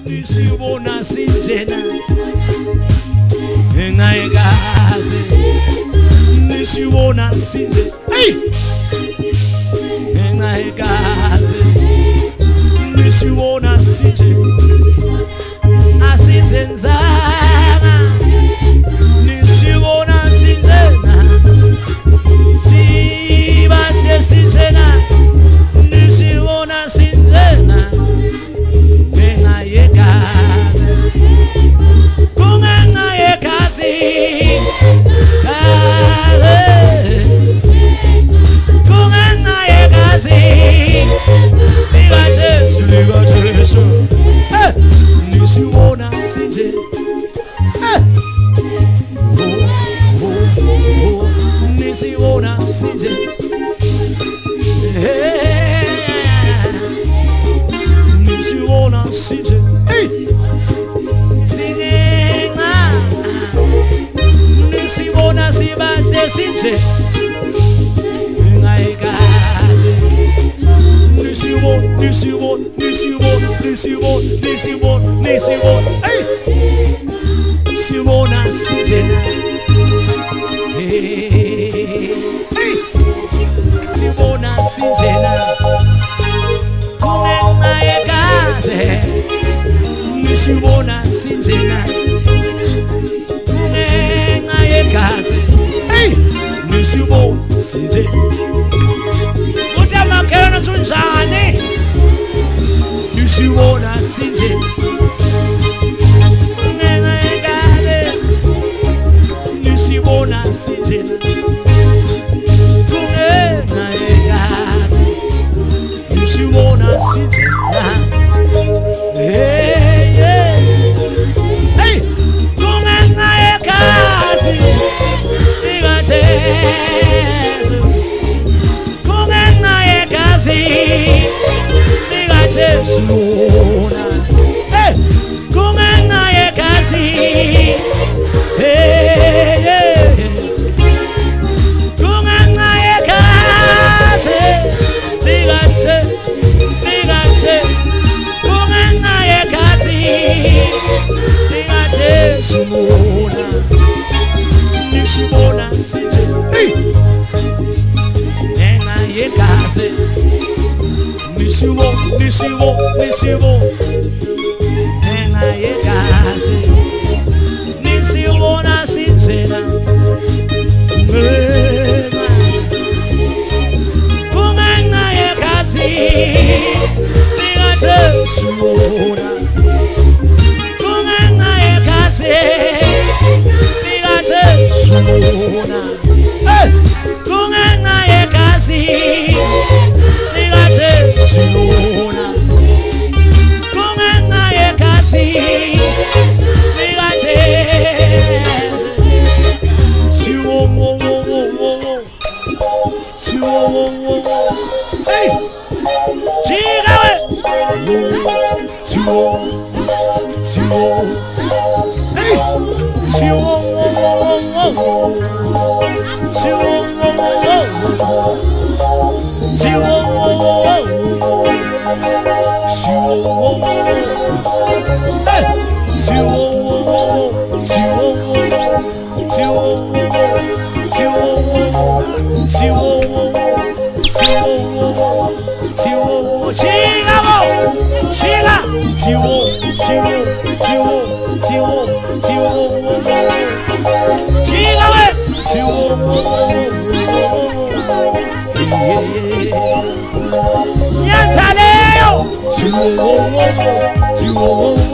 nisibona sinjena engayegazi nisibona sinje engayegazi nisibona sinje asizenzanga nisibona sinjena sibande sinjena nisibona sinjena engayekazi kungengayekazi kungengayekazi lika Jesu nisibona sinje nisibona sinje nisibona sinje sinenga nisibona sibande sinje engayekazi nisibona sibona sinjena sibona sinjena kungengayekazi nisibona sinjena kungengayekazi nisibona sinje utamakhelana sunjani nisibona sinje kungengayekazi nisibona sinjena kungengayekazi nisibona sinjena kungengayekazi lika Jesu kungengayekazi lika Jesu kungengayekazi kungengayekazi lika Jesu kungengayekazi lika Jesu nisibona sinje engayekazi nisibo engayekazi nisibona sinjena kungengayekazi lika Jesu kungengayekazi lika Jesu kungengayekazi lika Jesu kungengayekazi lika Chihuahua,